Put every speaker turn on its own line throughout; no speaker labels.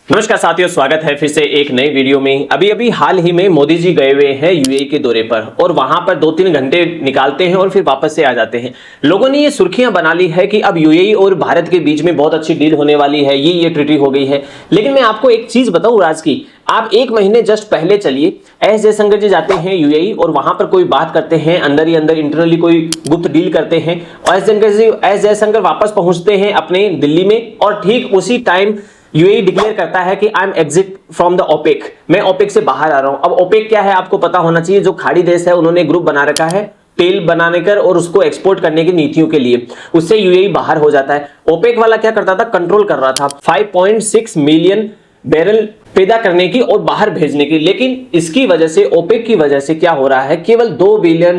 नमस्कार साथियों, स्वागत है फिर से एक नई वीडियो में। अभी हाल ही में मोदी जी गए हुए हैं यूएई के दौरे पर और वहां पर 2-3 घंटे निकालते हैं और फिर वापस से आ जाते हैं। लोगों ने ये सुर्खियां बना ली है कि अब यूएई और भारत के बीच में बहुत अच्छी डील होने वाली है, ये ट्रीटी हो गई है। लेकिन मैं आपको एक चीज बताऊं राज की, आप 1 महीने जस्ट पहले चलिए, एस जयशंकर जी जाते हैं यूएई और वहां पर कोई बात करते हैं, अंदर ही अंदर इंटरनली कोई गुप्त डील करते हैं और एस जयशंकर वापस पहुंचते हैं अपने दिल्ली में और ठीक उसी टाइम यूएई डिक्लेयर करता है कि I am exit from the OPEC, मैं ओपेक से बाहर आ रहा हूं। अब ओपेक क्या है आपको पता होना चाहिए, जो खाड़ी देश है उन्होंने ग्रुप बना रखा है तेल बनाने कर और उसको एक्सपोर्ट करने की नीतियों के लिए, उससे यूएई बाहर हो जाता है। ओपेक वाला क्या करता था, कंट्रोल कर रहा था 5.6 मिलियन बैरल पैदा करने की और बाहर भेजने की। लेकिन इसकी वजह से, ओपेक की वजह से क्या हो रहा है, केवल 2 बिलियन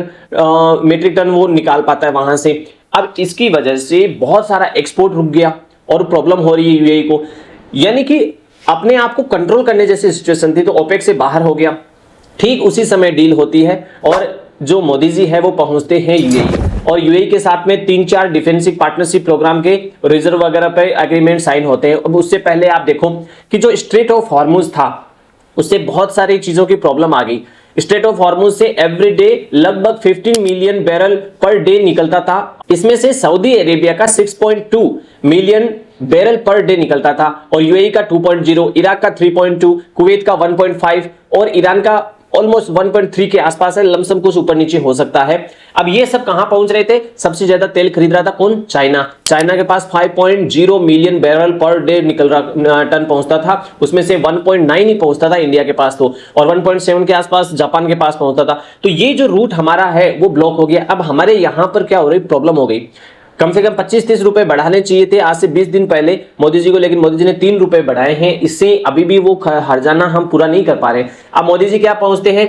मीट्रिक टन वो निकाल पाता है वहां से। अब इसकी वजह से बहुत सारा एक्सपोर्ट रुक गया और प्रॉब्लम हो रही है यूएई को, यानी कि अपने आप को कंट्रोल करने जैसी सिचुएशन थी, तो ओपेक से बाहर हो गया। ठीक उसी समय डील होती है और जो मोदी जी है वो पहुंचते हैं यूएई और यूएई के साथ में 3-4 डिफेंसिव पार्टनरशिप प्रोग्राम के रिजर्व वगैरह पे एग्रीमेंट साइन होते हैं। अब उससे पहले आप देखो कि जो स्ट्रेट ऑफ हॉर्मुज था उससे बहुत सारी चीजों की प्रॉब्लम आ गई। स्ट्रेट ऑफ हॉर्मुज से एवरी डे लगभग 15 मिलियन बैरल पर डे निकलता था। इसमें से सऊदी अरेबिया का 6.2 मिलियन बैरल पर डे निकलता था और यूएई का 2.0, इराक का 3.2, कुवैत का 1.5 और ईरान का ऑलमोस्ट 1.3 के आसपास है, लमसम कुछ ऊपर नीचे हो सकता है। अब ये सब कहां पहुंच रहे थे, सबसे ज्यादा तेल खरीद रहा था कौन, चाइना के पास 5.0 मिलियन बैरल पर डे निकल रहा टन पहुंचता था, उसमें से 1.9 ही पहुंचता था इंडिया के पास तो, और 1.7 के आसपास जापान के पास पहुंचता था। तो ये जो रूट हमारा है वो ब्लॉक हो गया। अब हमारे यहां पर क्या हो रही, प्रॉब्लम हो गई। कम से कम 25-30 रुपए बढ़ाने चाहिए थे आज से 20 दिन पहले मोदी जी को, लेकिन मोदी जी ने 3 रुपए बढ़ाए हैं। इससे अभी भी वो हर्जाना हम पूरा नहीं कर पा रहे। अब मोदी जी क्या पहुंचते हैं,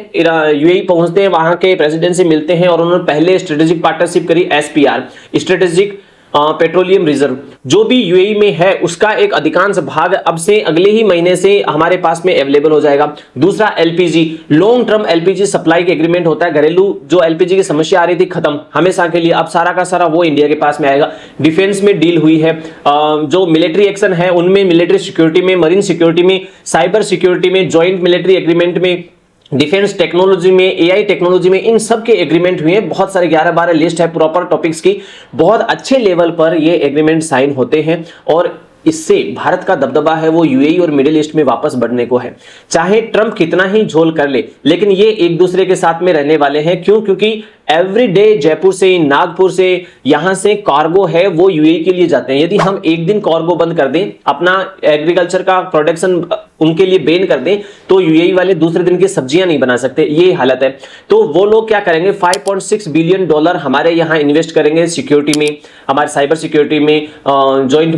यूएई पहुंचते हैं, वहां के प्रेसिडेंट से मिलते हैं और उन्होंने पहले स्ट्रेटेजिक पार्टनरशिप करी, एसपीआर, स्ट्रेटेजिक पेट्रोलियम रिजर्व, जो भी यूएई में है उसका एक अधिकांश भाग अब से अगले ही महीने से हमारे पास में अवेलेबल हो जाएगा। दूसरा LPG, long term LPG supply के एग्रीमेंट होता है। घरेलू जो एलपीजी की समस्या आ रही थी खत्म हमेशा के लिए, अब सारा का सारा वो इंडिया के पास में आएगा। डिफेंस में डील हुई है, जो मिलिट्री एक्शन है उनमें, मिलिट्री सिक्योरिटी में, मरीन सिक्योरिटी में, साइबर सिक्योरिटी में, ज्वाइंट मिलिट्री एग्रीमेंट में, डिफेंस टेक्नोलॉजी में, एआई टेक्नोलॉजी में, इन सब के एग्रीमेंट हुए हैं। बहुत सारे 11-12 लिस्ट है प्रॉपर टॉपिक्स की, बहुत अच्छे लेवल पर ये एग्रीमेंट साइन होते हैं और इससे भारत का दबदबा है वो यूएई और मिडिल ईस्ट में वापस बढ़ने को है। चाहे ट्रंप कितना ही झोल कर ले, लेकिन ये एक दूसरे के साथ में रहने वाले हैं। क्यों? क्योंकि एवरी डे जयपुर से, नागपुर से, यहां से कार्गो है वो यूएई के लिए जाते हैं। यदि हम एक दिन कार्गो बंद कर दें, अपना एग्रीकल्चर का प्रोडक्शन उनके लिए बैन कर दें, तो यूएई वाले दूसरे दिन की सब्जियां नहीं बना सकते, ये हालत है। तो वो लोग क्या करेंगे, $5.6 बिलियन हमारे यहाँ इन्वेस्ट करेंगे सिक्योरिटी में, हमारे साइबर सिक्योरिटी में, ज्वाइंट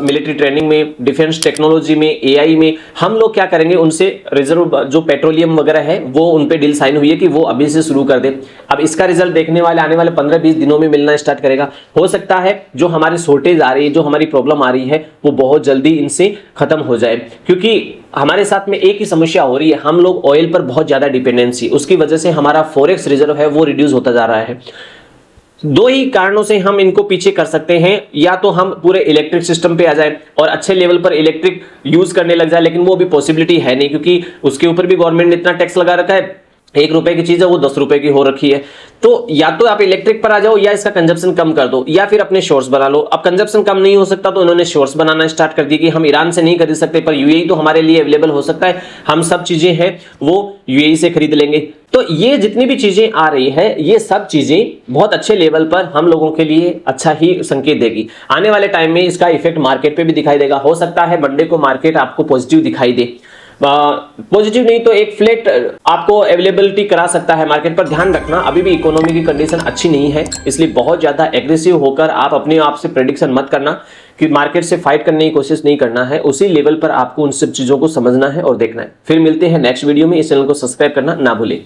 मिलिट्री ट्रेनिंग में, डिफेंस टेक्नोलॉजी में, एआई में। हम लोग क्या करेंगे, उनसे रिजर्व जो पेट्रोलियम वगैरह है वो उन पे डील साइन हुई है कि वो अभी से शुरू कर दे। अब इसका रिजल्ट देखने वाले आने वाले 15-20 दिनों में मिलना स्टार्ट करेगा। हो सकता है जो हमारी शॉर्टेज आ रही है, जो हमारी प्रॉब्लम आ रही है, वो बहुत जल्दी इनसे खत्म हो जाए। क्योंकि हमारे साथ में एक ही समस्या हो रही है, हम लोग ऑयल पर बहुत ज्यादा डिपेंडेंसी, उसकी वजह से हमारा फॉरेक्स रिजर्व है वो रिड्यूस होता जा रहा है। 2 ही कारणों से हम इनको पीछे कर सकते हैं, या तो हम पूरे इलेक्ट्रिक सिस्टम पे आ जाए और अच्छे लेवल पर इलेक्ट्रिक यूज करने लग जाए, लेकिन वो भी पॉसिबिलिटी है नहीं क्योंकि उसके ऊपर भी गवर्नमेंट ने इतना टैक्स लगा रखा है। 1 रुपए की चीज है वो 10 रुपए की हो रखी है। तो या तो आप इलेक्ट्रिक पर आ जाओ या इसका कंजप्शन कम कर दो, या फिर अपने शोर्स बना लो। अब कंजप्शन कम नहीं हो सकता तो इन्होंने शोर्स बनाना स्टार्ट कर दिया कि हम ईरान से नहीं खरीद सकते, पर यूएई तो हमारे लिए अवेलेबल हो सकता है, हम सब चीजें हैं वो यूएई से खरीद लेंगे। तो ये जितनी भी चीजें आ रही है, ये सब चीजें बहुत अच्छे लेवल पर हम लोगों के लिए अच्छा ही संकेत देगी। आने वाले टाइम में इसका इफेक्ट मार्केट पे भी दिखाई देगा। हो सकता है मंडे को मार्केट आपको पॉजिटिव दिखाई दे, पॉजिटिव नहीं तो एक फ्लैट आपको अवेलेबिलिटी करा सकता है मार्केट पर। ध्यान रखना अभी भी इकोनॉमी की कंडीशन अच्छी नहीं है, इसलिए बहुत ज्यादा एग्रेसिव होकर आप अपने आप से प्रेडिक्शन मत करना कि मार्केट से फाइट करने की कोशिश नहीं करना है। उसी लेवल पर आपको उन सब चीजों को समझना है और देखना है। फिर मिलते हैं नेक्स्ट वीडियो में। इस चैनल को सब्सक्राइब करना ना भूलें।